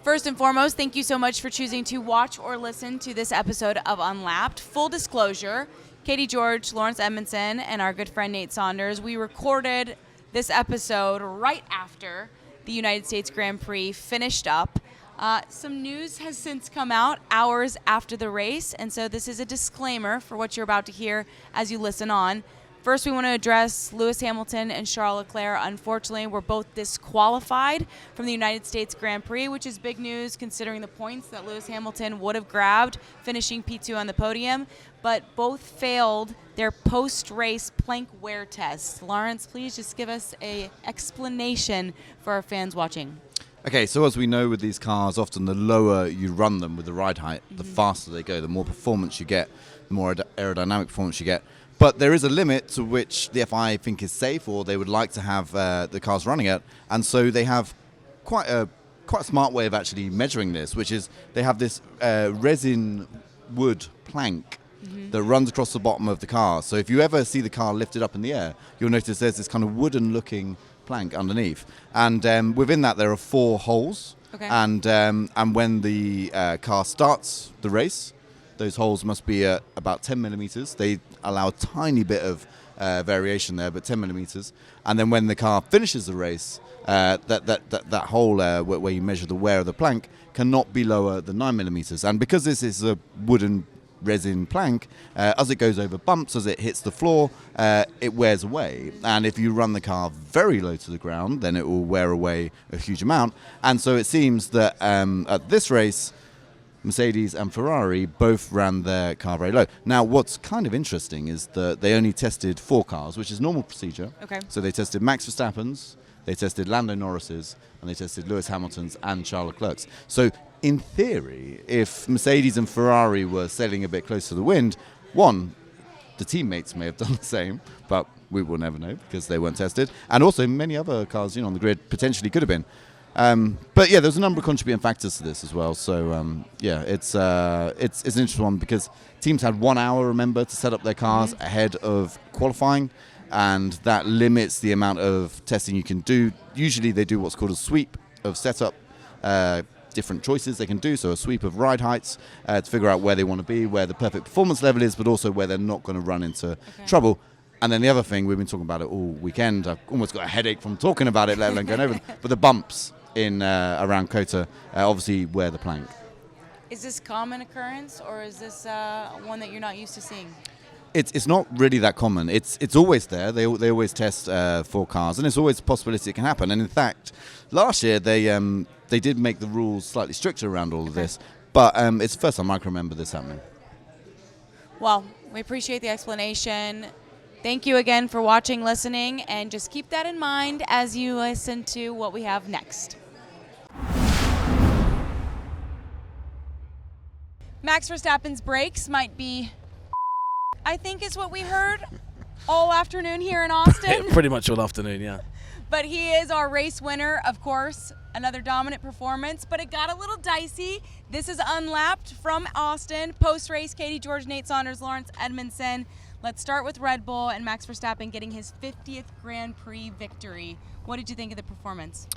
First and foremost, thank you so much for choosing to watch or listen to this episode of Unlapped. Full disclosure, Katie George, Laurence Edmondson, and our good friend Nate Saunders, we recorded this episode right after the United States Grand Prix finished up. Some news has since come out hours after the race, and so this is a disclaimer for what you're about to hear as you listen on. First, we want to address Lewis Hamilton and Charles Leclerc. Unfortunately, were both disqualified from the United States Grand Prix, which is big news considering the points that Lewis Hamilton would have grabbed, finishing P2 on the podium. But both failed their post-race plank wear test. Lawrence, please just give us an explanation for our fans watching. Okay, so as we know with these cars, often the lower you run them with the ride height, the faster they go, the more performance you get, the more aerodynamic performance you get. But there is a limit to which the FIA think is safe, or they would like to have the cars running at, and so they have quite a smart way of actually measuring this, which is they have this resin wood plank that runs across the bottom of the car. So if you ever see the car lifted up in the air, you'll notice there's this kind of wooden-looking plank underneath, and within that there are 4 holes. Okay. And when the car starts the race, those holes must be at about 10 millimeters. They allow a tiny bit of variation there, but 10 millimeters. And then when the car finishes the race, that hole where you measure the wear of the plank cannot be lower than 9 millimeters. And because this is a wooden resin plank, as it goes over bumps, as it hits the floor, it wears away. And if you run the car very low to the ground, then it will wear away a huge amount. And so it seems that at this race, Mercedes and Ferrari both ran their car very low. Now, what's kind of interesting is that they only tested 4 cars, which is normal procedure. Okay. So they tested Max Verstappen's, they tested Lando Norris's, and they tested Lewis Hamilton's and Charles Leclerc's. So in theory, if Mercedes and Ferrari were sailing a bit close to the wind, one, the teammates may have done the same, but we will never know because they weren't tested. And also many other cars on the grid potentially could have been. But yeah, there's a number of contributing factors to this as well. So it's an interesting one because teams had 1 hour, remember, to set up their cars ahead of qualifying, and that limits the amount of testing you can do. Usually they do what's called a sweep of setup, different choices they can do. So a sweep of ride heights to figure out where they want to be, where the perfect performance level is, but also where they're not going to run into trouble. And then the other thing, we've been talking about it all weekend. I've almost got a headache from talking about it, let alone going over it. But the bumps in around COTA, obviously wear the plank. Is this common occurrence, or is this one that you're not used to seeing? It's not really that common. It's always there. They always test 4 cars, and it's always a possibility it can happen. And in fact, last year they did make the rules slightly stricter around all of this. But it's the first time I can remember this happening. Well, we appreciate the explanation. Thank you again for watching, listening, and just keep that in mind as you listen to what we have next. Max Verstappen's brakes might be, I think is what we heard all afternoon here in Austin. Pretty much all afternoon, yeah. But he is our race winner, of course. Another dominant performance, but it got a little dicey. This is Unlapped from Austin. Post-race, Katie George, Nate Saunders, Laurence Edmondson. Let's start with Red Bull and Max Verstappen getting his 50th Grand Prix victory. What did you think of the performance?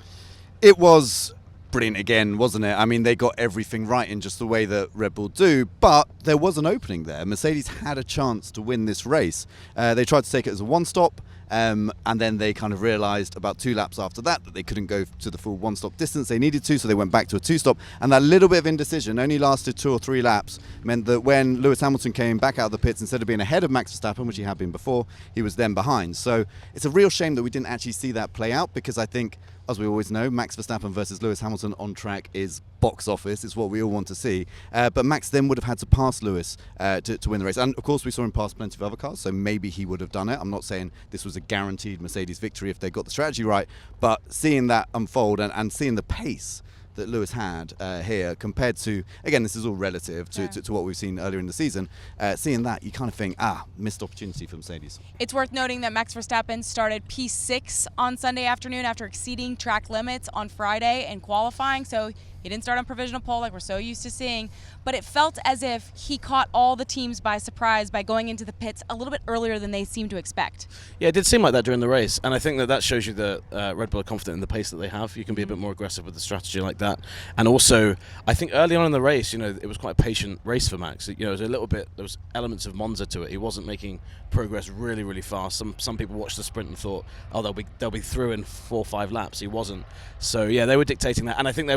It was brilliant again, wasn't it? I mean, they got everything right in just the way that Red Bull do, but there was an opening there. Mercedes had a chance to win this race. They tried to take it as a one-stop, and then they kind of realised about 2 laps after that they couldn't go to the full one-stop distance they needed to, so they went back to a 2-stop. And that little bit of indecision only lasted 2 or 3 laps, meant that when Lewis Hamilton came back out of the pits, instead of being ahead of Max Verstappen, which he had been before, he was then behind. So it's a real shame that we didn't actually see that play out, because I think, as we always know, Max Verstappen versus Lewis Hamilton on track is box office. It's what we all want to see. But Max then would have had to pass Lewis to win the race. And of course, we saw him pass plenty of other cars, so maybe he would have done it. I'm not saying this was a guaranteed Mercedes victory if they got the strategy right, but seeing that unfold and seeing the pace that Lewis had here compared to, again, this is all relative to what we've seen earlier in the season, seeing that, you kind of think, missed opportunity for Mercedes. It's worth noting that Max Verstappen started P6 on Sunday afternoon after exceeding track limits on Friday in qualifying, so He didn't start on provisional pole like we're so used to seeing, but it felt as if he caught all the teams by surprise by going into the pits a little bit earlier than they seemed to expect. Yeah, it did seem like that during the race, and I think that shows you that Red Bull are confident in the pace that they have. You can be a bit more aggressive with the strategy like that. And also, I think early on in the race, it was quite a patient race for Max. It was a little bit, there was elements of Monza to it. He wasn't making progress really, really fast. Some people watched the sprint and thought, oh, they'll be through in 4 or 5 laps. He wasn't. So yeah, they were dictating that, and I think they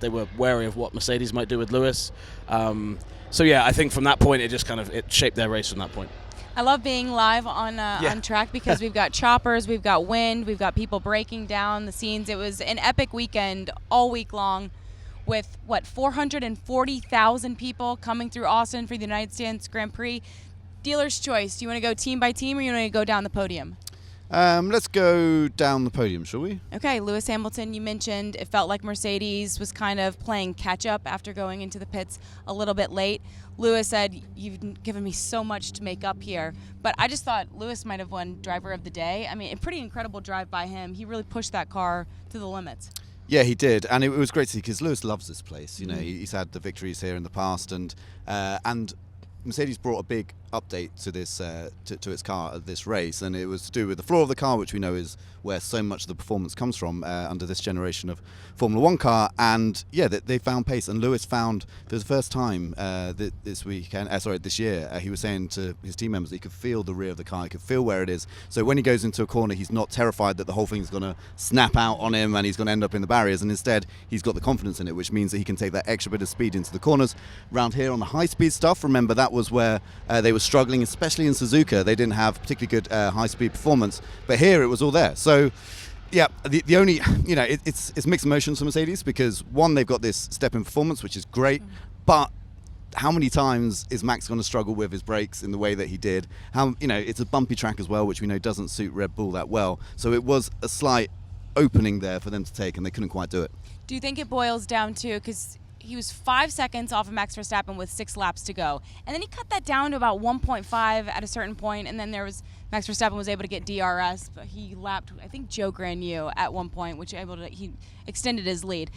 were wary of what Mercedes might do with Lewis. So yeah, I think from that point, it shaped their race from that point. I love being live on track because we've got choppers, we've got wind, we've got people breaking down the scenes. It was an epic weekend all week long with, 440,000 people coming through Austin for the United States Grand Prix. Dealer's choice. Do you want to go team by team or you want to go down the podium? Let's go down the podium, shall we? Okay, Lewis Hamilton, you mentioned it felt like Mercedes was kind of playing catch-up after going into the pits a little bit late. Lewis said, you've given me so much to make up here. But I just thought Lewis might have won Driver of the Day. I mean, a pretty incredible drive by him. He really pushed that car to the limits. Yeah, he did, and it was great to see because Lewis loves this place. He's had the victories here in the past, and Mercedes brought a big update to this to its car at this race, and it was to do with the floor of the car, which we know is where so much of the performance comes from under this generation of Formula One car. And yeah, they found pace, and Lewis found for the first time this year, he was saying to his team members that he could feel the rear of the car, he could feel where it is. So when he goes into a corner, he's not terrified that the whole thing's going to snap out on him and he's going to end up in the barriers, and instead he's got the confidence in it, which means that he can take that extra bit of speed into the corners. Round here on the high-speed stuff, remember that was where they were struggling, especially in Suzuka. They didn't have particularly good high-speed performance, but here it was all there. So yeah, the only, it's mixed emotions for Mercedes because one, they've got this step in performance, which is great, but how many times is Max going to struggle with his brakes in the way that he did? It's a bumpy track as well, which we know doesn't suit Red Bull that well. So it was a slight opening there for them to take, and they couldn't quite do it. Do you think it boils down to, because he was 5 seconds off of Max Verstappen with 6 laps to go, and then he cut that down to about 1.5 at a certain point, and then Max Verstappen was able to get DRS, but he lapped, I think, Joe Granier at one point, he extended his lead.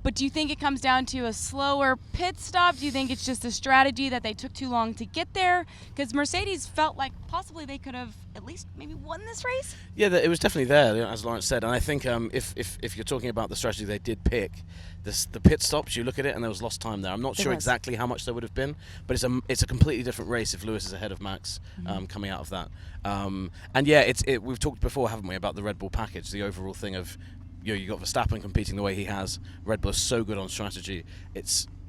But do you think it comes down to a slower pit stop? Do you think it's just a strategy that they took too long to get there? Because Mercedes felt like possibly they could have at least maybe won this race? Yeah, it was definitely there, as Laurence said. And I think if you're talking about the strategy they did pick, the pit stops, you look at it and there was lost time there. I'm not sure exactly how much there would have been, but it's a completely different race if Lewis is ahead of Max coming out of that. And yeah, we've talked before, haven't we, about the Red Bull package, the overall thing of, you got Verstappen competing the way he has. Red Bull is so good on strategy.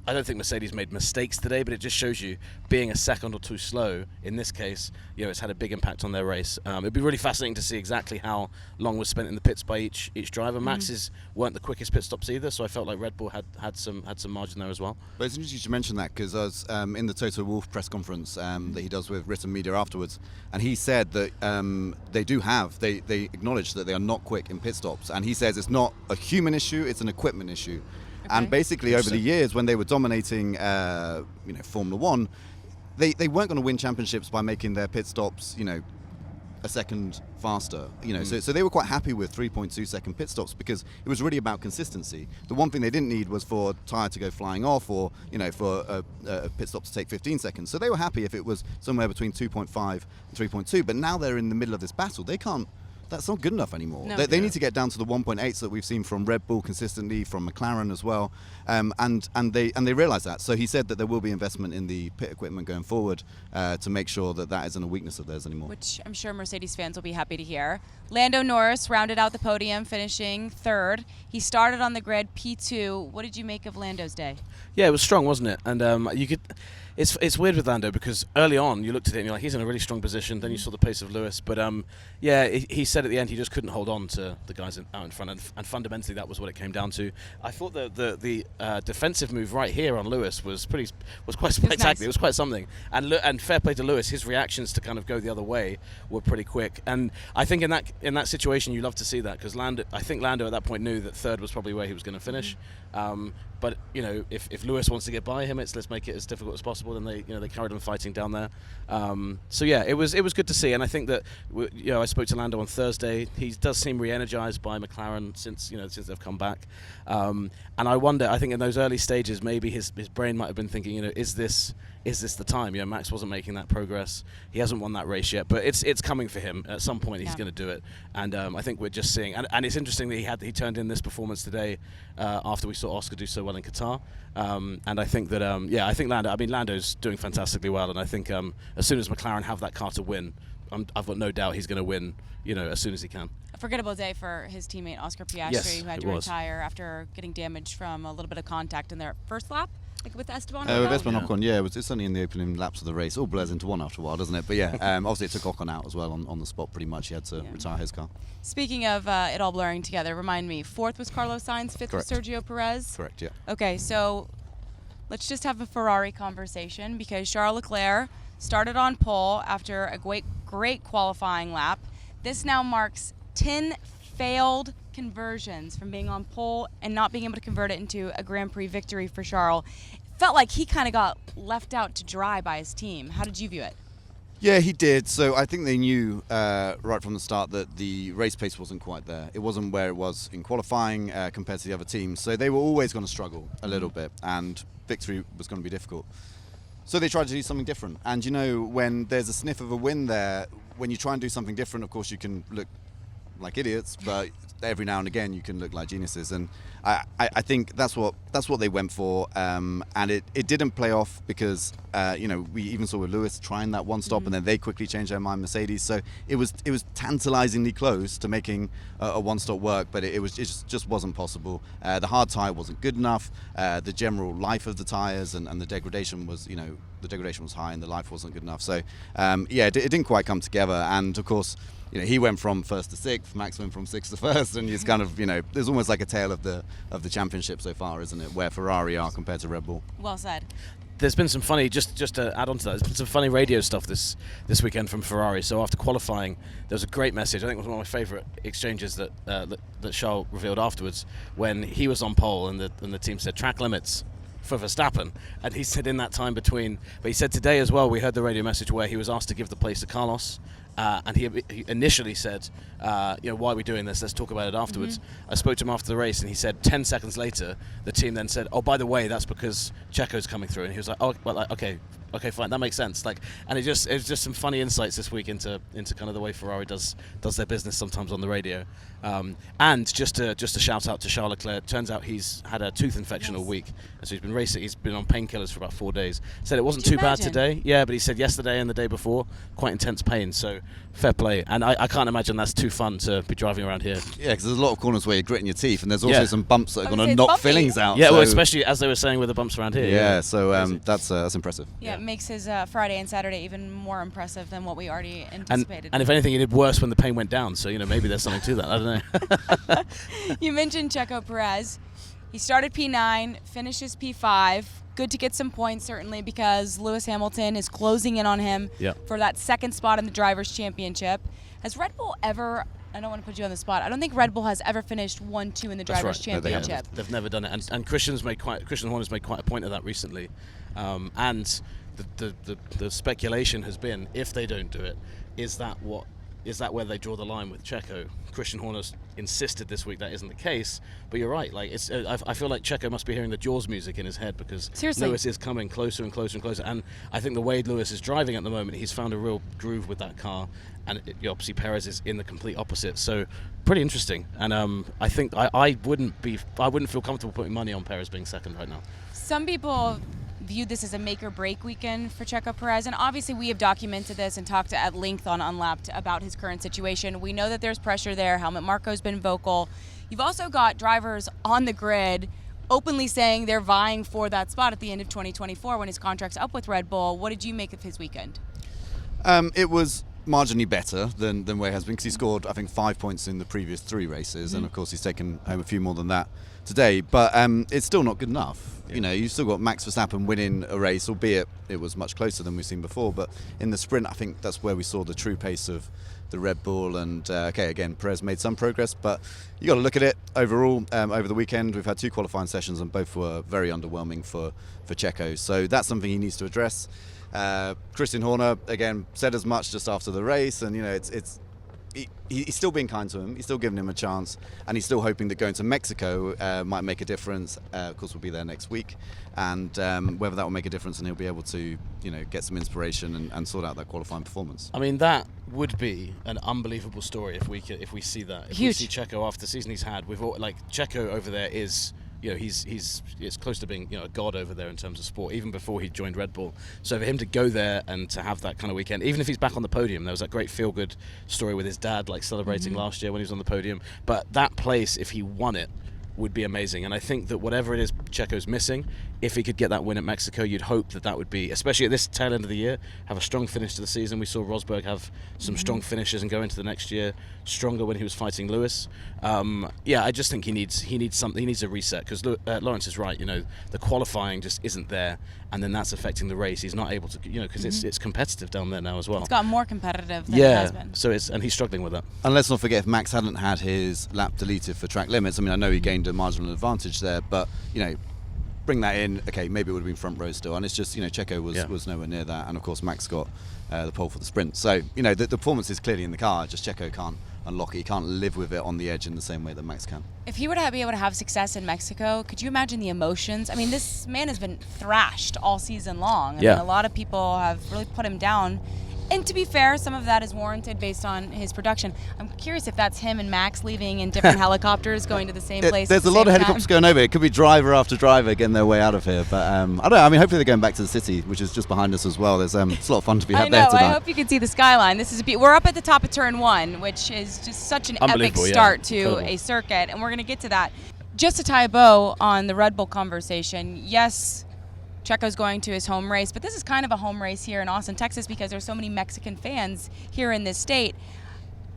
I don't think Mercedes made mistakes today, but it just shows you being a second or two slow, in this case, it's had a big impact on their race. It'd be really fascinating to see exactly how long was spent in the pits by each driver. Max's weren't the quickest pit stops either, so I felt like Red Bull had some margin there as well. But it's interesting you should mention that because I was in the Toto Wolff press conference that he does with written media afterwards, and he said that they acknowledge that they are not quick in pit stops, and he says it's not a human issue, it's an equipment issue. Okay. And basically over the years when they were dominating Formula One, they weren't going to win championships by making their pit stops a second faster. So they were quite happy with 3.2 second pit stops because it was really about consistency. The one thing they didn't need was for a tyre to go flying off or for a pit stop to take 15 seconds. So they were happy if it was somewhere between 2.5 and 3.2, but now they're in the middle of this battle. That's not good enough anymore. No. They need to get down to the 1.8s that we've seen from Red Bull consistently, from McLaren as well, and they realise that. So he said that there will be investment in the pit equipment going forward to make sure that isn't a weakness of theirs anymore. Which I'm sure Mercedes fans will be happy to hear. Lando Norris rounded out the podium, finishing 3rd. He started on the grid P2. What did you make of Lando's day? Yeah, it was strong, wasn't it? And it's weird with Lando because early on you looked at it and you're like, he's in a really strong position. Then you saw the pace of Lewis, but he said at the end he just couldn't hold on to the guys out in front, and fundamentally that was what it came down to. I thought the defensive move right here on Lewis was quite spectacular. It was quite something, and fair play to Lewis. His reactions to kind of go the other way were pretty quick, and I think in that situation you love to see that because I think Lando at that point knew that 3rd was probably where he was going to finish. But if Lewis wants to get by him, let's make it as difficult as possible. Then they carried on fighting down there. So yeah, it was good to see, and I think that I spoke to Lando on Thursday Thursday. He does seem re-energized by McLaren since they've come back. And I wonder, I think in those early stages, maybe his brain might have been thinking, is this the time? Max wasn't making that progress. He hasn't won that race yet, but it's coming for him. At some point, he's going to do it. And I think we're just seeing, and it's interesting that he turned in this performance today after we saw Oscar do so well in Qatar. And I think that, I think Lando's doing fantastically well, and I think as soon as McLaren have that car to win, I've got no doubt he's going to win, as soon as he can. A forgettable day for his teammate Oscar Piastri, Yes, who had to retire after getting damaged from a little bit of contact in their first lap, with Esteban. With Esteban Ocon, it's only in the opening laps of the race. All blurs into one after a while, doesn't it? But obviously it took Ocon out as well on the spot. Pretty much, he had to retire his car. Speaking of it all blurring together, remind me, 4th was Carlos Sainz, 5th was Sergio Perez. Correct. Yeah. Okay, so let's just have a Ferrari conversation, because Charles Leclerc started on pole after a great qualifying lap. This now marks 10 failed conversions from being on pole and not being able to convert it into a Grand Prix victory for Charles. It felt like he kind of got left out to dry by his team. How did you view it? Yeah, he did. So I think they knew right from the start that the race pace wasn't quite there. It wasn't where it was in qualifying compared to the other teams. So they were always going to struggle a little bit, and victory was going to be difficult. So they tried to do something different. And when there's a sniff of a win there, when you try and do something different, of course you can look like idiots, but every now and again you can look like geniuses. And I think that's what they went for. And it didn't play off because we even saw with Lewis trying that one stop, and then they quickly changed their mind, Mercedes. So it was tantalizingly close to making a one stop work, but it just wasn't possible. The hard tyre wasn't good enough. The general life of the tyres and the degradation was high, and the life wasn't good enough. So it didn't quite come together. And of course, he went from 1st to 6th, Max went from 6th to 1st, and it's kind of, there's almost like a tale of the championship so far, isn't it, where Ferrari are compared to Red Bull. Well said. There's been some funny, just to add on to that, there's been some funny radio stuff this weekend from Ferrari. So after qualifying, there was a great message. I think it was one of my favourite exchanges that Charles revealed afterwards, when he was on pole and the team said track limits for Verstappen, and he said in that time between, but he said today as well, we heard the radio message where he was asked to give the place to Carlos. And he initially said, why are we doing this? Let's talk about it afterwards. I spoke to him after the race, and he said 10 seconds later, the team then said, oh, by the way, that's because Checo's coming through. And he was like, oh, well, okay, fine, that makes sense. And it was just some funny insights this week into kind of the way Ferrari does their business sometimes on the radio. And just to shout out to Charles Leclerc, turns out he's had a tooth infection all week, and so he's been racing. He's been on painkillers for about 4 days. Said it wasn't too bad today. Yeah, but he said yesterday and the day before, quite intense pain. So fair play. And I can't imagine that's too fun to be driving around here. Yeah, because there's a lot of corners where you're gritting your teeth, and there's also some bumps that are going to knock fillings out. Yeah, well, especially as they were saying with the bumps around here. Yeah, so that's impressive. Yeah, it makes his Friday and Saturday even more impressive than what we already anticipated. And if anything, he did worse when the pain went down. So maybe there's something to that. I don't know. You mentioned Checo Perez. He started P9, finishes P5. Good to get some points, certainly, because Lewis Hamilton is closing in on him for that second spot in the Drivers' Championship. Has Red Bull ever, I don't want to put you on the spot, I don't think Red Bull has ever finished 1-2 in the Drivers' Championship. They've never done it. And Christian Horner's made quite a point of that recently. And the speculation has been, if they don't do it, is that where they draw the line with Checo? Christian Horner's insisted this week that isn't the case, but you're right. I feel like Checo must be hearing the Jaws music in his head, because Lewis is coming closer and closer and closer. And I think the way Lewis is driving at the moment, he's found a real groove with that car. And obviously Perez is in the complete opposite. So pretty interesting. And I think I wouldn't feel comfortable putting money on Perez being second right now. Some people viewed this as a make-or-break weekend for Checo Perez, and obviously we have documented this and talked at length on Unlapped about his current situation. We know that there's pressure there. Helmut Marko's been vocal. You've also got drivers on the grid openly saying they're vying for that spot at the end of 2024 when his contract's up with Red Bull. What did you make of his weekend? It was marginally better than where he has been, because he scored, I think, 5 points in the previous 3 races, and of course he's taken home a few more than that today, but it's still not good enough. You've still got Max Verstappen winning a race, albeit it was much closer than we've seen before, but in the sprint I think that's where we saw the true pace of the Red Bull. And again, Perez made some progress, but you got to look at it overall. Over the weekend we've had 2 qualifying sessions, and both were very underwhelming for Checo, so that's something he needs to address. Christian Horner again said as much just after the race, and it's he's still being kind to him. He's still giving him a chance, and he's still hoping that going to Mexico might make a difference. Of course, we'll be there next week, and whether that will make a difference, and he'll be able to, get some inspiration and sort out that qualifying performance. I mean, that would be an unbelievable story if we see that. If Huge. we see Checo after the season he's had, Checo over there is. He's close to being a god over there in terms of sport, even before he joined Red Bull. So for him to go there and to have that kind of weekend, even if he's back on the podium, there was that great feel-good story with his dad, celebrating last year when he was on the podium. But that place, if he won it, would be amazing. And I think that whatever it is Checo's missing, if he could get that win at Mexico, you'd hope that would be, especially at this tail end of the year, have a strong finish to the season. We saw Rosberg have some strong finishes and go into the next year stronger when he was fighting Lewis. I just think he needs something. He needs a reset, because Lawrence is right. The qualifying just isn't there, and then that's affecting the race. He's not able to, because it's competitive down there now as well. It's got more competitive than it has been. So and he's struggling with that. And let's not forget, if Max hadn't had his lap deleted for track limits, I know he gained a marginal advantage there, but bring that in, okay, maybe it would have been front row still. And it's just, Checo was nowhere near that, and of course Max got the pole for the sprint. So the performance is clearly in the car, just Checo can't unlock it. He can't live with it on the edge in the same way that Max can. If he were to be able to have success in Mexico, could you imagine the emotions? This man has been thrashed all season long. A lot of people have really put him down. And to be fair, some of that is warranted based on his production. I'm curious if that's him and Max leaving in different helicopters going to the same place. There's a lot of helicopters going over. It could be driver after driver getting their way out of here. But I don't know. Hopefully they're going back to the city, which is just behind us as well. It's a lot of fun to be out there tonight. I hope you can see the skyline. We're up at the top of turn 1, which is just such an epic start to a circuit. And we're going to get to that. Just to tie a bow on the Red Bull conversation, yes, Checo's going to his home race, but this is kind of a home race here in Austin, Texas, because there's so many Mexican fans here in this state.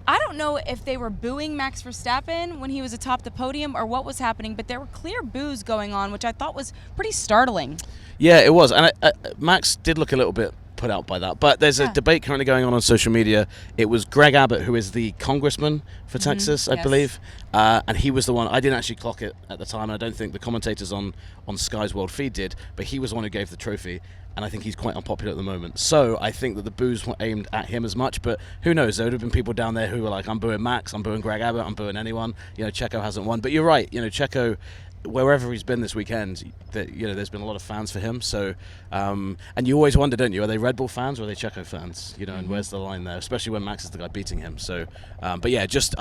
I don't know if they were booing Max Verstappen when he was atop the podium or what was happening, but there were clear boos going on, which I thought was pretty startling. Yeah, it was. And Max did look a little bit put out by that. But there's a debate currently going on social media. It was Greg Abbott, who is the congressman for Texas, I believe. And he was the one. I didn't actually clock it at the time. And I don't think the commentators on Sky's World Feed did. But he was the one who gave the trophy. And I think he's quite unpopular at the moment. So I think that the boos weren't aimed at him as much. But who knows? There would have been people down there who were like, I'm booing Max, I'm booing Greg Abbott, I'm booing anyone. Checo hasn't won. But you're right. Checo, wherever he's been this weekend, there's been a lot of fans for him. So, and you always wonder, don't you? Are they Red Bull fans or are they Checo fans? And where's the line there? Especially when Max is the guy beating him. So, I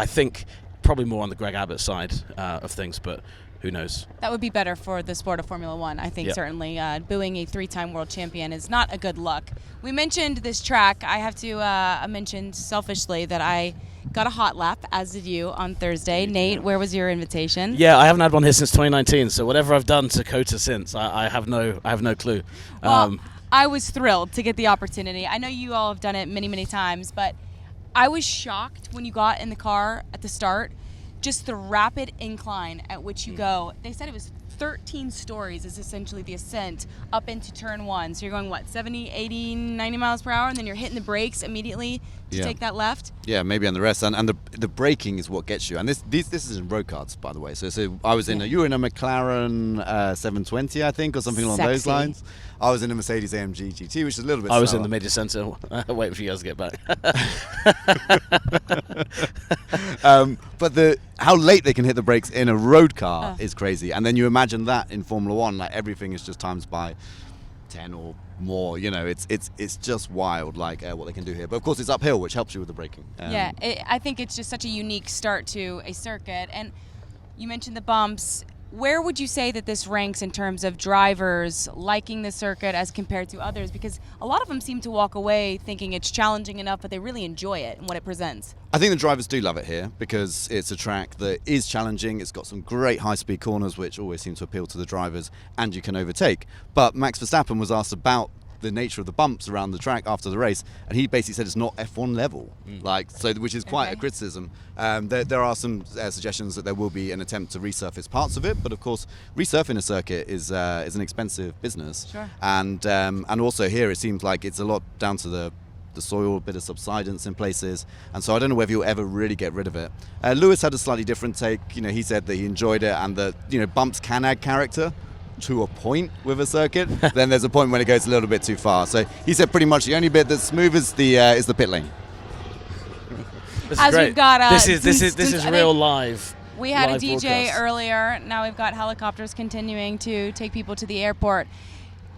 think probably more on the Greg Abbott side of things, but who knows? That would be better for the sport of Formula One, I think, certainly. Booing a 3-time world champion is not a good look. We mentioned this track. I have to mention selfishly that I got a hot lap, as did you, on Thursday. Nate, where was your invitation? Yeah, I haven't had one here since 2019, so whatever I've done to COTA since, I have no clue. Well, I was thrilled to get the opportunity. I know you all have done it many, many times, but I was shocked when you got in the car at the start, just the rapid incline at which you go. They said it was 13 stories is essentially the ascent up into turn 1. So you're going, 70, 80, 90 miles per hour, and then you're hitting the brakes immediately to take that left? Yeah, maybe on the rest. And the braking is what gets you. And this is in road carts, by the way. So I was you were in a McLaren 720, I think, or something along those lines. I was in a Mercedes AMG GT, which is a little bit slower. I was in the media centre waiting for you guys to get back. But how late they can hit the brakes in a road car is crazy. And then you imagine that in Formula One, everything is just times by 10 or more. It's just wild, what they can do here. But of course, it's uphill, which helps you with the braking. I think it's just such a unique start to a circuit. And you mentioned the bumps. Where would you say that this ranks in terms of drivers liking the circuit as compared to others? Because a lot of them seem to walk away thinking it's challenging enough, but they really enjoy it and what it presents. I think the drivers do love it here because it's a track that is challenging. It's got some great high-speed corners, which always seem to appeal to the drivers, and you can overtake. But Max Verstappen was asked about the nature of the bumps around the track after the race, and he basically said it's not F1 level, which is quite a criticism. There are some suggestions that there will be an attempt to resurface parts of it, but of course resurfacing a circuit is an expensive business. Sure. And also here it seems like it's a lot down to the soil, a bit of subsidence in places, and so I don't know whether you'll ever really get rid of it. Lewis had a slightly different take. He said that he enjoyed it and that bumps can add character to a point with a circuit. Then there's a point when it goes a little bit too far. So he said pretty much the only bit that's smooth is the pit lane. This As is great. we've got this is real live. We had live a DJ broadcast. earlier. Now we've got helicopters continuing to take people to the airport.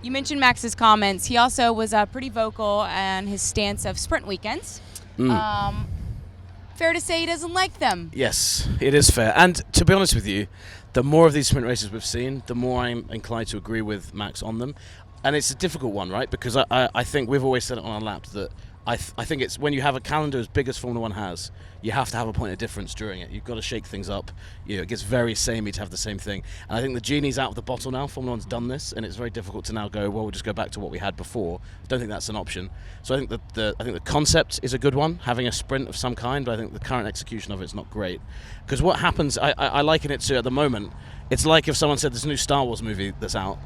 You mentioned Max's comments. He also was pretty vocal on his stance of sprint weekends. Fair to say he doesn't like them. Yes, it is fair. And to be honest with you, the more of these sprint races we've seen, the more I'm inclined to agree with Max on them. And it's a difficult one, right? Because I think we've always said it on Unlapped that I think it's when you have a calendar as big as Formula One has, you have to have a point of difference during it. You've got to shake things up. It gets very samey to have the same thing. And I think the genie's out of the bottle now. Formula One's done this, and it's very difficult to now go, well, we'll just go back to what we had before. I don't think that's an option. So I think the concept is a good one, having a sprint of some kind, but I think the current execution of it is not great. Because what happens, I liken it to, at the moment, it's like if someone said there's a new Star Wars movie that's out,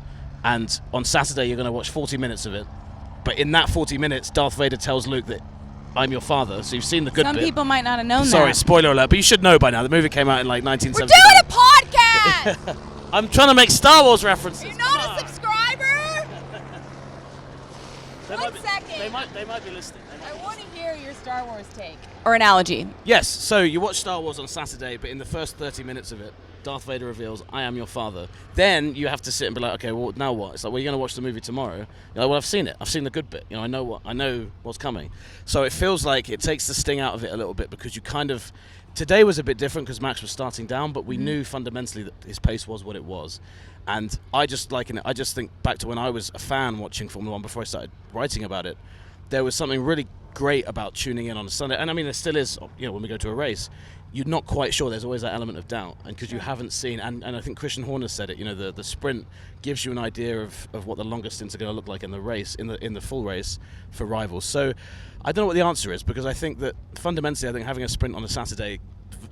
and on Saturday you're going to watch 40 minutes of it, but in that 40 minutes, Darth Vader tells Luke that I'm your father, so you've seen the good bit. Some people might not have known that. Sorry, spoiler alert, but you should know by now. The movie came out in like 1979. We're doing a podcast! I'm trying to make Star Wars references. You're not a subscriber? One second. They might be listening. I want to hear your Star Wars take. Or analogy. Yes, so you watch Star Wars on Saturday, but in the first 30 minutes of it, Darth Vader reveals, I am your father. Then you have to sit and be like, okay, well, now what? It's like, well, you're going to watch the movie tomorrow. You're like, well, I've seen it. I've seen the good bit. I know what's coming. So it feels like it takes the sting out of it a little bit because you kind of... Today was a bit different because Max was starting down, but we knew fundamentally that his pace was what it was. And I just think back to when I was a fan watching Formula One before I started writing about it. There was something really great about tuning in on a Sunday. And I mean, there still is, when we go to a race. You're not quite sure. There's always that element of doubt, and because you haven't seen, and I think Christian Horner said it. The sprint gives you an idea of what the longest stints are going to look like in the race, in the full race for rivals. So I don't know what the answer is because I think that fundamentally, I think having a sprint on a Saturday,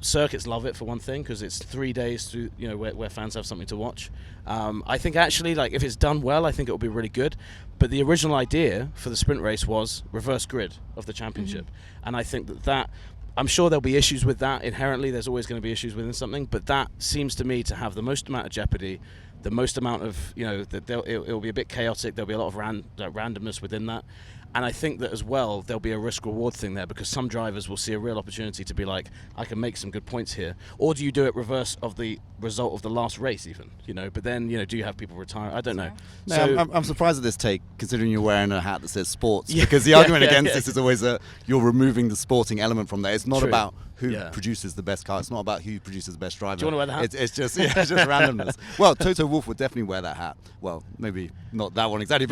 circuits love it for one thing because it's 3 days through, where fans have something to watch. I think actually, like if it's done well, I think it will be really good. But the original idea for the sprint race was reverse grid of the championship, and I think that. I'm sure there'll be issues with that inherently. There's always going to be issues within something, but that seems to me to have the most amount of jeopardy, the most amount of it'll be a bit chaotic. There'll be a lot of randomness within that, and I think that as well there'll be a risk-reward thing there because some drivers will see a real opportunity to be like, I can make some good points here, or do you do it reverse of the result of the last race even? But then do you have people retire? I don't know. No, So I'm surprised at this take, considering you're wearing a hat that says sports, because the argument against this is always that you're removing the sporting element from there. It's not about who produces the best car. It's not about who produces the best driver. Do you want to wear the hat? It's just randomness. Well, Toto Wolff would definitely wear that hat. Well, maybe not that one exactly.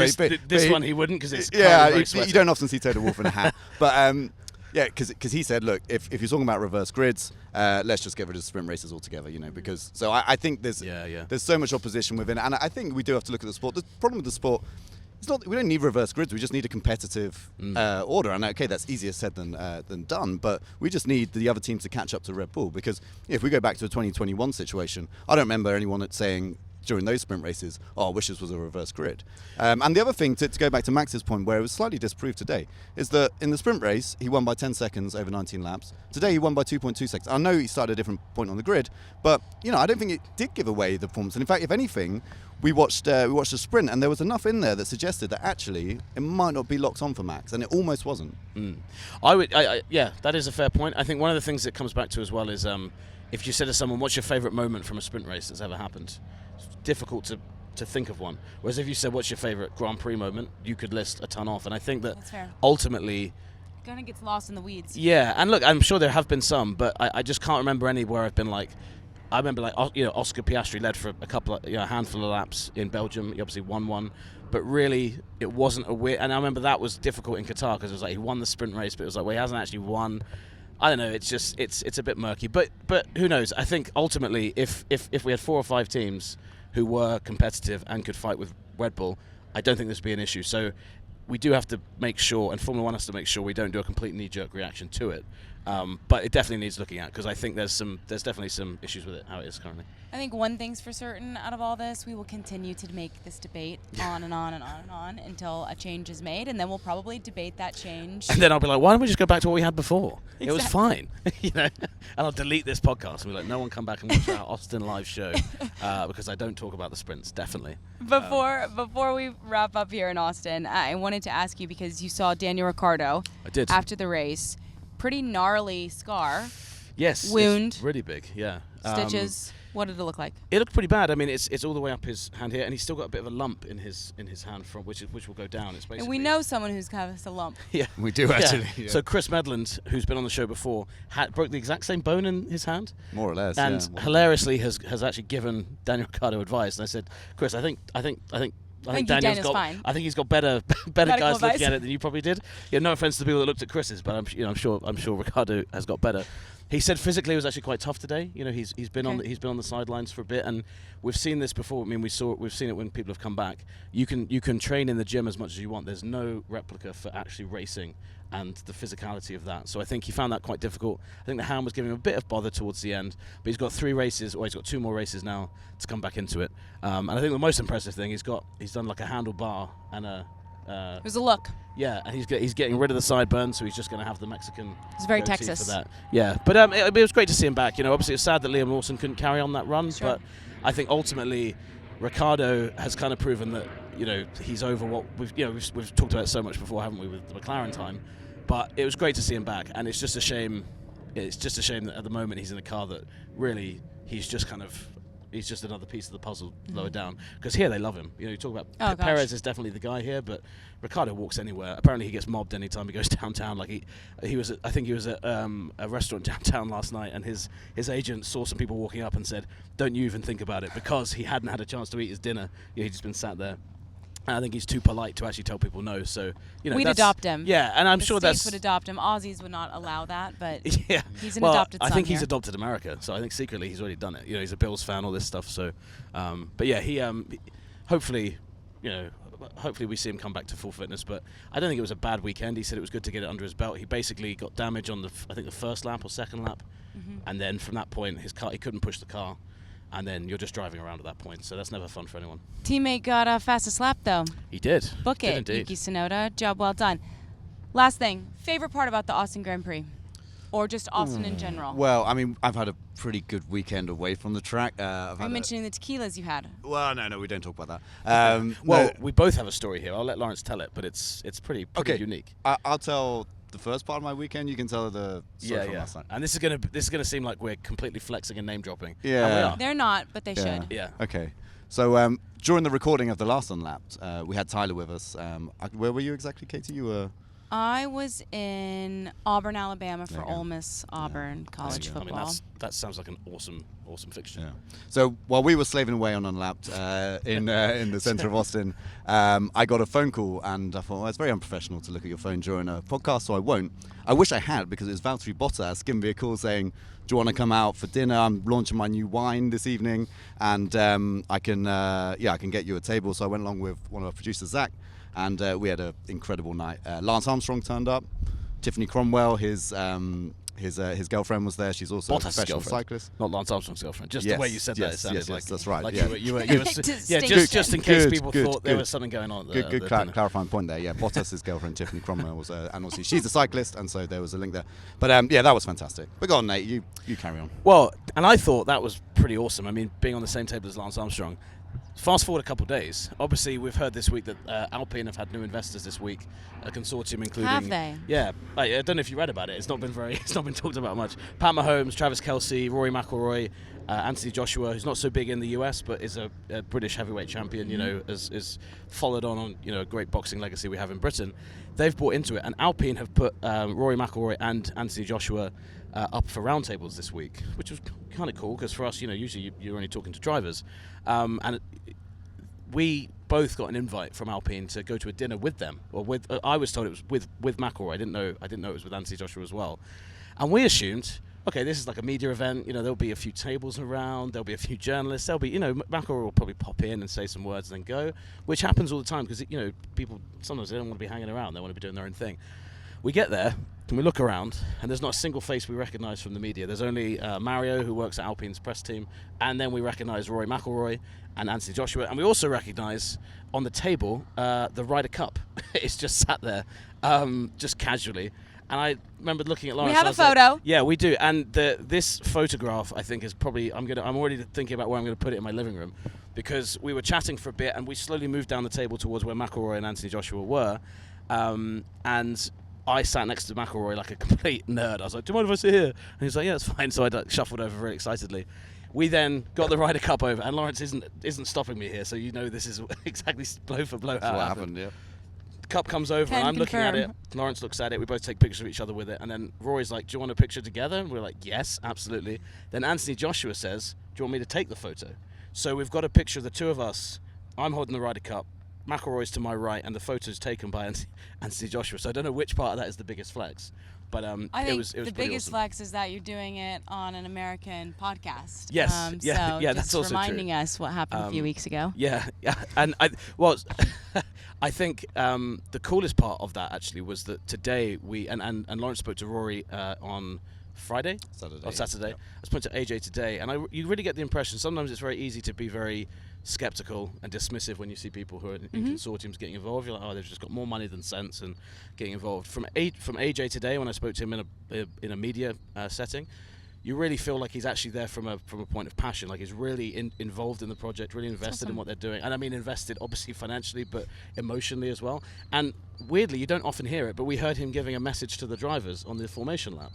this one he wouldn't because it's you don't often see Toto Wolff in a hat, but because he said, look, if you're talking about reverse grids, let's just get rid of sprint races altogether, because so I think there's so much opposition within it, and I think we do have to look at the sport. The problem with the sport, it's not we don't need reverse grids. We just need a competitive order, and okay, that's easier said than done. But we just need the other teams to catch up to Red Bull because if we go back to a 2021 situation, I don't remember anyone saying during those sprint races, I wish this was a reverse grid. And the other thing, to go back to Max's point, where it was slightly disproved today, is that in the sprint race, he won by 10 seconds over 19 laps. Today, he won by 2.2 seconds. I know he started at a different point on the grid, but I don't think it did give away the performance. And in fact, if anything, we watched the sprint, and there was enough in there that suggested that actually it might not be locked on for Max, and it almost wasn't. That is a fair point. I think one of the things it comes back to as well is if you said to someone, what's your favourite moment from a sprint race that's ever happened? Difficult to think of one. Whereas if you said what's your favourite Grand Prix moment, you could list a ton off. And I think that ultimately it kind of gets lost in the weeds. Yeah, and look, I'm sure there have been some, but I just can't remember any where I've been like, I remember Oscar Piastri led for a handful of laps in Belgium. He obviously won one, but really it wasn't a weird. And I remember that was difficult in Qatar because it was like he won the sprint race, but it was like, well, he hasn't actually won. I don't know. It's just it's a bit murky, but who knows? I think ultimately, if we had 4 or 5 teams who were competitive and could fight with Red Bull, I don't think this would be an issue. So we do have to make sure, and Formula One has to make sure we don't do a complete knee-jerk reaction to it. But it definitely needs looking at because I think there's definitely some issues with it how it is currently. I think one thing's for certain out of all this, we will continue to make this debate on and on and on and on until a change is made, and then we'll probably debate that change. And then I'll be like, why don't we just go back to what we had before? Exactly. It was fine. And I'll delete this podcast and be like, no one come back and watch our Austin live show because I don't talk about the sprints, definitely. Before we wrap up here in Austin, I wanted to ask you because you saw Daniel Ricciardo I did. after the race. pretty gnarly scar. Yes. Wound. It's really big, yeah. Stitches. What did it look like? It looked pretty bad. I mean, it's all the way up his hand here, and he's still got a bit of a lump in his hand from which will go down. It's basically. And we know someone who's got a lump. Yeah, We do actually. Yeah. Yeah. So Chris Medland, who's been on the show before, broke the exact same bone in his hand, More or less. and yeah. hilariously has actually given Daniel Ricciardo advice. And I said, Chris, I think Daniel's got. fine. I think he's got better guys advice. looking at it than you probably did. Yeah, no offense to the people that looked at Chris's, but I'm sure Ricciardo has got better. He said physically it was actually quite tough today. You know, he's been on the sidelines for a bit, and we've seen this before. I mean, we've seen it when people have come back. You can train in the gym as much as you want. There's no replica for actually racing and the physicality of that. So I think he found that quite difficult. I think the hand was giving him a bit of bother towards the end, but he's got 3 races, or he's got 2 more races now to come back into it. And I think the most impressive thing he's done like a handlebar and a. It was a look. Yeah, and he's getting rid of the sideburns, so he's just going to have the Mexican. It's very goatee Texas. for that. Yeah, but it was great to see him back. You know, obviously it's sad that Liam Lawson couldn't carry on that run, Sure. but I think ultimately Ricciardo has kind of proven that he's over what we've talked about it so much before, haven't we, with the McLaren time? But it was great to see him back, and it's just a shame. It's just a shame that at the moment he's in a car that really he's just another piece of the puzzle lower down. Because here they love him. You know, you talk about Perez is definitely the guy here, but Ricciardo walks anywhere. Apparently he gets mobbed anytime he goes downtown. Like he was at a restaurant downtown last night, and his agent saw some people walking up and said, "Don't you even think about it," because he hadn't had a chance to eat his dinner. He'd just been sat there. And I think he's too polite to actually tell people no. So we'd adopt him. Yeah, and I'm the sure States that's would adopt him. Aussies would not allow that, but yeah. he's an adopted son I think here. he's adopted America, so I think secretly he's already done it. You know, he's a Bills fan, all this stuff. So, but yeah, he hopefully we see him come back to full fitness. But I don't think it was a bad weekend. He said it was good to get it under his belt. He basically got damage on the first lap or second lap, and then from that point he couldn't push the car. And then you're just driving around at that point, so that's never fun for anyone. Teammate got a fastest lap, though. He did. Book it, indeed. Yuki Tsunoda. Job well done. Last thing, favorite part about the Austin Grand Prix? Or just Austin in general? Well, I mean, I've had a pretty good weekend away from the track. I'm mentioning the tequilas you had. Well, no, we don't talk about that. Well, we both have a story here. I'll let Lawrence tell it, but it's pretty unique. I'll tell the first part of my weekend. You can tell the story from last night. And this is gonna seem like we're completely flexing and name dropping. Yeah. And we are. They're not, but they should. Yeah. Okay. So during the recording of the last Unlapped, we had Tyler with us. Where were you exactly, Katie? You were. I was in Auburn, Alabama for Ole Miss Auburn college I football. mean, that sounds like an awesome fixture. Yeah. So while we were slaving away on Unlapped in the centre of Austin, I got a phone call, and I thought, well, it's very unprofessional to look at your phone during a podcast, so I won't. I wish I had, because it was Valtteri Bottas giving me a call saying, "Do you want to come out for dinner? I'm launching my new wine this evening, and I can get you a table." So I went along with one of our producers, Zach, and we had an incredible night. Lance Armstrong turned up, Tiffany Cromwell, his girlfriend was there. She's also a professional cyclist. Not Lance Armstrong's girlfriend. Just the way you said that, it sounded like that's right. Like yeah. you were just in case Good, people thought there was something going on. Good clarifying point there. Yeah, Bottas' girlfriend Tiffany Cromwell was, and obviously she's a cyclist, and so there was a link there. But that was fantastic. But go on, Nate, you carry on. Well, and I thought that was pretty awesome. I mean, being on the same table as Lance Armstrong. Fast forward a couple of days. Obviously, we've heard this week that Alpine have had new investors this week, a consortium including. Have they? Yeah, I don't know if you read about it. It's not been talked about much. Pat Mahomes, Travis Kelce, Rory McIlroy, Anthony Joshua, who's not so big in the US, but is a British heavyweight champion. You know, is followed on a great boxing legacy we have in Britain. They've bought into it, and Alpine have put Rory McIlroy and Anthony Joshua up for roundtables this week, which was kind of cool because for us, usually you're only talking to drivers, and we both got an invite from Alpine to go to a dinner with them, or with. I was told it was with McIlroy. I didn't know it was with Anthony Joshua as well, and we assumed, okay, this is like a media event. There'll be a few tables around. There'll be a few journalists. There'll be, McIlroy will probably pop in and say some words and then go, which happens all the time because people sometimes they don't want to be hanging around. They want to be doing their own thing. We get there and we look around, and there's not a single face we recognise from the media. There's only Mario, who works at Alpine's press team, and then we recognise Rory McIlroy and Anthony Joshua, and we also recognise on the table the Ryder Cup. It's just sat there, just casually. And I remember looking at Lawrence. We have a photo. Like, yeah, we do. And this photograph, I think, is probably. I'm already thinking about where I'm going to put it in my living room, because we were chatting for a bit, and we slowly moved down the table towards where McIlroy and Anthony Joshua were, and I sat next to McElroy like a complete nerd. I was like, do you mind if I sit here? And he was like, yeah, it's fine. So I shuffled over very excitedly. We then got the Ryder Cup over, and Lawrence isn't stopping me here, so you know this is exactly blow for blow how it happened. Yeah. The cup comes over, and I'm looking at it. Lawrence looks at it. We both take pictures of each other with it, and then Rory's like, do you want a picture together? And we're like, yes, absolutely. Then Anthony Joshua says, do you want me to take the photo? So we've got a picture of the two of us. I'm holding the Ryder Cup. McElroy's to my right, and the photo's taken by Anthony Joshua. So I don't know which part of that is the biggest flex. But I think it was the biggest awesome. flex is that you're doing it on an American podcast. Yes, so that's also reminding true. us what happened a few weeks ago. Yeah, and I think the coolest part of that actually was that today we and Lawrence spoke to Rory on Saturday. Yep. I spoke to AJ today, and you really get the impression sometimes it's very easy to be very skeptical and dismissive when you see people who are in consortiums getting involved. You're like, oh, they've just got more money than sense and getting involved. From AJ today, when I spoke to him in a media setting, you really feel like he's actually there from a point of passion. Like he's really involved in the project, really invested in what they're doing. And I mean invested obviously financially, but emotionally as well. And weirdly, you don't often hear it, but we heard him giving a message to the drivers on the formation lap.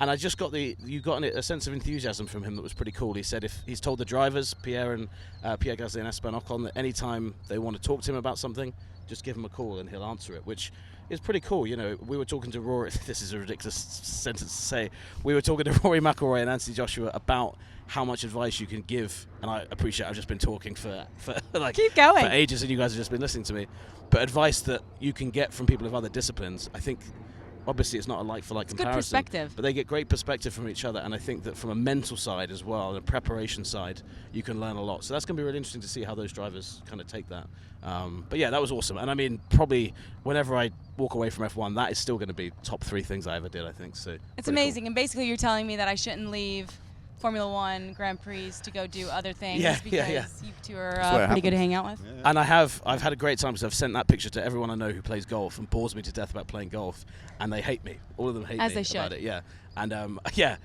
And I just got a sense of enthusiasm from him that was pretty cool. He said if he's told the drivers, Pierre Gasly and Esteban Ocon, that anytime they want to talk to him about something, just give him a call and he'll answer it, which is pretty cool. You know, we were talking to Rory. This is a ridiculous sentence to say. We were talking to Rory McIlroy and Anthony Joshua about how much advice you can give, and I appreciate I've just been talking for like Keep going. for ages, and you guys have just been listening to me. But advice that you can get from people of other disciplines, I think. Obviously, it's not a like-for-like comparison. Good perspective. But they get great perspective from each other, and I think that from a mental side as well, the preparation side, you can learn a lot. So that's going to be really interesting to see how those drivers kind of take that. But yeah, that was awesome. And I mean, probably whenever I walk away from F1, that is still going to be top 3 things I ever did, I think. So it's amazing. Cool. And basically, you're telling me that I shouldn't leave Formula One Grand Prix to go do other things because you two are pretty good to hang out with. Yeah. And I've had a great time because I've sent that picture to everyone I know who plays golf and bores me to death about playing golf, and they hate me. All of them hate me about it. Yeah. And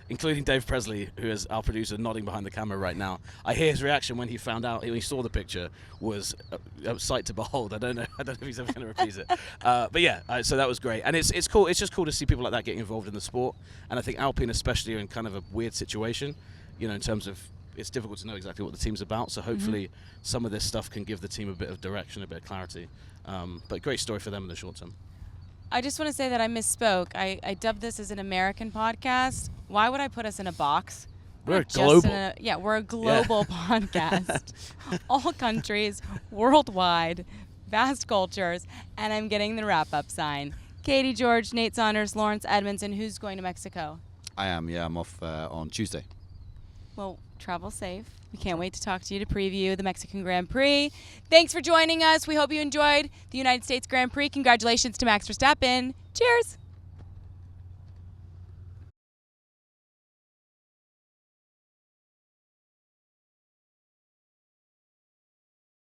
including Dave Presley, who is our producer, nodding behind the camera right now. I hear his reaction when he found out, when he saw the picture, was a sight to behold. I don't know if he's ever going to reprise it. But yeah, so that was great, and it's cool. It's just cool to see people like that getting involved in the sport, and I think Alpine especially are in kind of a weird situation, you know, in terms of it's difficult to know exactly what the team's about. So hopefully some of this stuff can give the team a bit of direction, a bit of clarity. But great story for them in the short term. I just want to say that I misspoke. I dubbed this as an American podcast. Why would I put us in a box? We're global. We're a global podcast. All countries, worldwide, vast cultures, and I'm getting the wrap-up sign. Katie George, Nate Saunders, Laurence Edmondson. Who's going to Mexico? I am, yeah. I'm off on Tuesday. Well, travel safe. We can't wait to talk to you to preview the Mexican Grand Prix. Thanks for joining us. We hope you enjoyed the United States Grand Prix. Congratulations to Max Verstappen. Cheers.